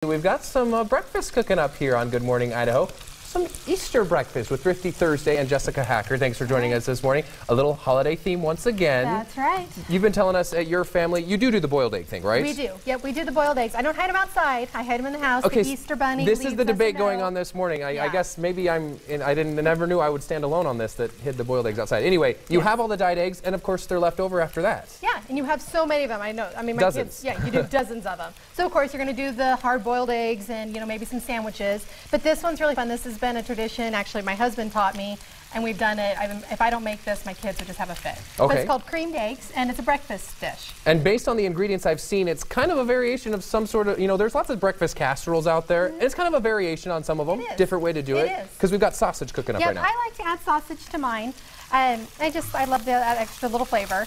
We've got some breakfast cooking up here on Good Morning Idaho. Some Easter breakfast with Thrifty Thursday and Jessica Hacker. Thanks for joining us this morning. A little holiday theme once again. That's right. You've been telling us at your family, you do the boiled egg thing, right? We do. Yep, we do the boiled eggs. I don't hide them outside. I hide them in the house. Okay, the Easter bunny. This is the debate going on this morning. I guess maybe I never knew I would stand alone on this, that hid the boiled eggs outside. Anyway, you have all the dyed eggs, and of course they're left over after that. Yeah, and you have so many of them. I know. I mean, my dozens. kids. Yeah, you do dozens of them. So of course you're going to do the hard-boiled eggs and maybe some sandwiches. But this one's really fun. This has been a tradition. Actually, my husband taught me, and we've done it. If I don't make this, my kids would just have a fit. Okay. But it's called creamed eggs, and it's a breakfast dish. And based on the ingredients I've seen, it's kind of a variation of some sort of, there's lots of breakfast casseroles out there. And it's kind of a variation on some of them. Different way to do it. Because we've got sausage cooking up right now. I like to add sausage to mine. I love that extra little flavor.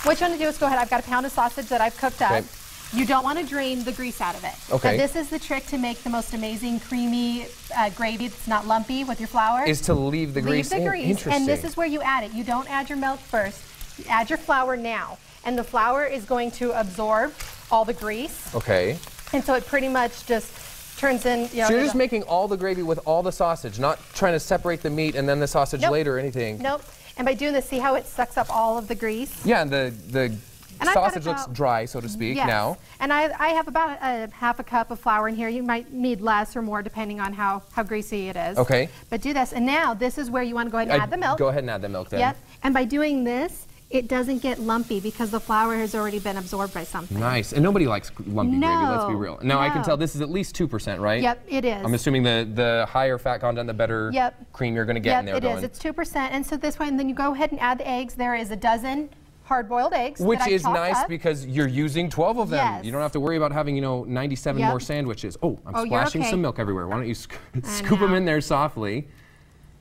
What you want to do is go ahead. I've got a pound of sausage that I've cooked up. You don't want to drain the grease out of it. Okay. Now, this is the trick to make the most amazing creamy gravy that's not lumpy with your flour. Is to leave the grease in. Interesting. And this is where you add it. You don't add your milk first. You add your flour now. And the flour is going to absorb all the grease. Okay. And so it pretty much just turns in, So you're just making all the gravy with all the sausage, not trying to separate the meat and then the sausage later or anything. Nope. And by doing this, see how it sucks up all of the grease? Yeah, and the sausage looks dry, so to speak, now. And I have about half a cup of flour in here. You might need less or more depending on how greasy it is. Okay. But do this. And now this is where you want to go ahead and add the milk. Go ahead and add the milk then. Yep. And by doing this, it doesn't get lumpy because the flour has already been absorbed by something. Nice. And nobody likes lumpy gravy, let's be real. Now I can tell this is at least 2%, right? Yep, it is. I'm assuming the higher fat content, the better cream you're going to get in there. Yep, it is. It's 2%. And so this way, and then you go ahead and add the eggs. There is a dozen hard-boiled eggs. Which is nice because you're using 12 of them. Yes. You don't have to worry about having, 97 more sandwiches. Oh, I'm splashing some milk everywhere. Why don't you scoop them in there softly?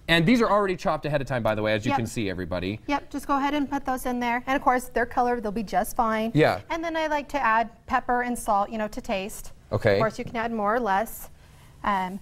And these are already chopped ahead of time, by the way, as you can see, everybody. Yep, just go ahead and put those in there. And of course, they're colored. They'll be just fine. Yeah. And then I like to add pepper and salt, to taste. Okay. Of course, you can add more or less. And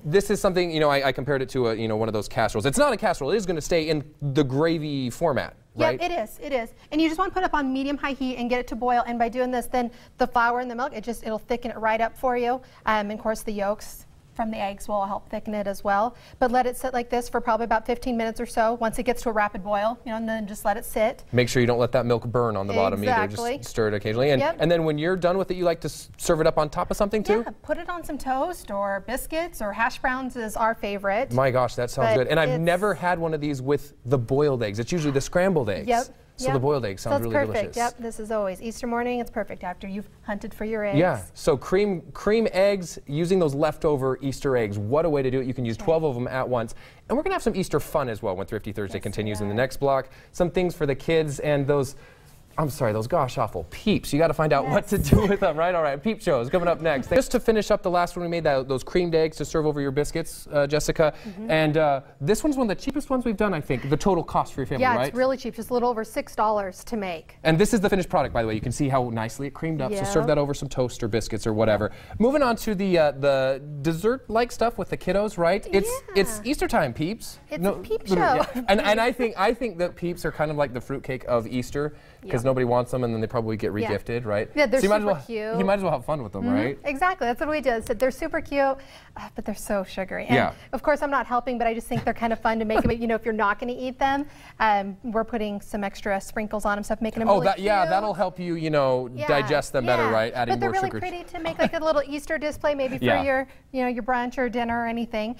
this is something, I compared it to one of those casseroles. It's not a casserole. It is going to stay in the gravy format, right? Yep, it is. It is. And you just want to put it up on medium-high heat and get it to boil. And by doing this, then the flour and the milk, it'll thicken it right up for you. And of course, the yolks from the eggs will help thicken it as well. But let it sit like this for probably about 15 minutes or so. Once it gets to a rapid boil, and then just let it sit. Make sure you don't let that milk burn on the bottom either. Just stir it occasionally. And then when you're done with it, you like to serve it up on top of something too? Yeah, put it on some toast or biscuits or hash browns is our favorite. My gosh, that sounds good. And I've never had one of these with the boiled eggs. It's usually the scrambled eggs. Yep. So the boiled eggs sound really delicious. Yep, this is always Easter morning. It's perfect after you've hunted for your eggs. Yeah, so cream eggs using those leftover Easter eggs. What a way to do it. You can use 12 of them at once. And we're going to have some Easter fun as well when Thrifty Thursday continues in the next block. Some things for the kids and those gosh awful peeps. You got to find out what to do with them, right? All right, peep shows coming up next. Just to finish up the last one we made, those creamed eggs to serve over your biscuits, Jessica. And this one's one of the cheapest ones we've done, I think. The total cost for your family, right? Yeah, it's really cheap. Just a little over $6 to make. And this is the finished product, by the way. You can see how nicely it creamed up. So serve that over some toast or biscuits or whatever. Moving on to the dessert-like stuff with the kiddos, right? It's Easter time, peeps. It's a peep show. And I think that peeps are kind of like the fruitcake of Easter because nobody wants them and then they probably get regifted, right? Yeah, they're super cute. You might as well have fun with them, right? Exactly. That's what we did. So they're super cute, but they're so sugary. And of course, I'm not helping, but I just think they're kind of fun to make them. If you're not going to eat them, we're putting some extra sprinkles on them, stuff, making them really cute. Yeah, that'll help you, digest them better, right? Adding more sugar. But they're really pretty to make like a little Easter display, maybe for your, your brunch or dinner or anything.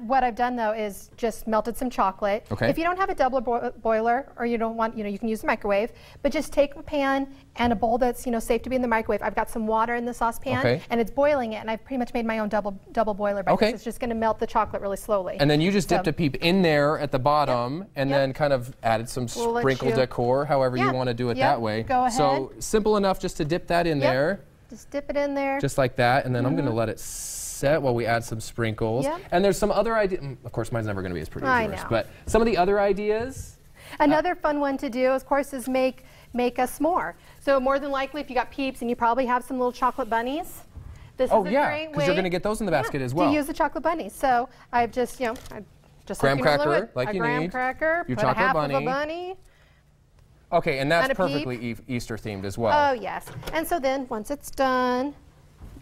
What I've done though is just melted some chocolate. Okay. If you don't have a double boiler or you don't want, you can use the microwave, but just take a pan and a bowl that's safe to be in the microwave. I've got some water in the saucepan and it's boiling it, and I've pretty much made my own double boiler by this. It's just going to melt the chocolate really slowly. And then you just dipped a peep in there at the bottom and then kind of added some sprinkle decor, however you want to do it that way. Go ahead. So simple enough just to dip that in there. Just dip it in there. Just like that, and then I'm going to let it set while we add some sprinkles. And there's some other ideas. Of course, mine's never going to be as pretty as yours, but some of the other ideas. Another fun one to do, of course, is make a s'more. So more than likely, if you got peeps and you probably have some little chocolate bunnies, this is a great way. Because you're going to get those in the basket as well. To use the chocolate bunnies. So I've just, graham cracker, like you need. Graham cracker, your put chocolate half bunny. of a bunny. Okay, and that's perfectly Easter themed as well. Oh yes. And so then once it's done,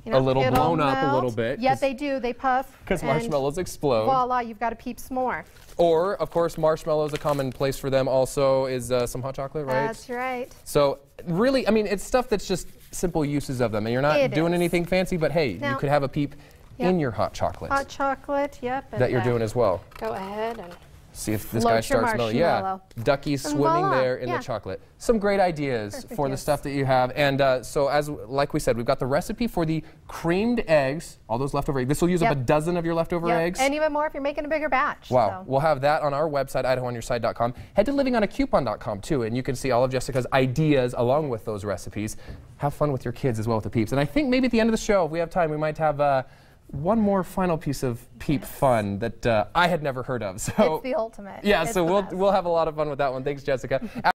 You know, a little it'll blown up a melt. little bit. Yeah, they do. They puff. Because and marshmallows explode. Voila, you've got a Peeps s'more. Or, of course, marshmallows, a common place for them also is some hot chocolate, right? That's right. So, really, I mean, it's stuff that's just simple uses of them. And you're not doing anything fancy, but hey, you could have a peep in your hot chocolate. Hot chocolate, yep. That you're doing as well. Go ahead and see if this guy starts melting. Yeah, duckies swimming there in the chocolate. Some great ideas for the stuff that you have. And so, like we said, we've got the recipe for the creamed eggs, all those leftover eggs. This will use up a dozen of your leftover eggs. And even more if you're making a bigger batch. Wow. So. We'll have that on our website, idahoonyourside.com. Head to livingonacoupon.com too, and you can see all of Jessica's ideas along with those recipes. Have fun with your kids as well with the Peeps. And I think maybe at the end of the show, if we have time, we might have one more final piece of Peep fun that I had never heard of. So it's the ultimate. yeah, it's so we'll have a lot of fun with that one. Thanks, Jessica.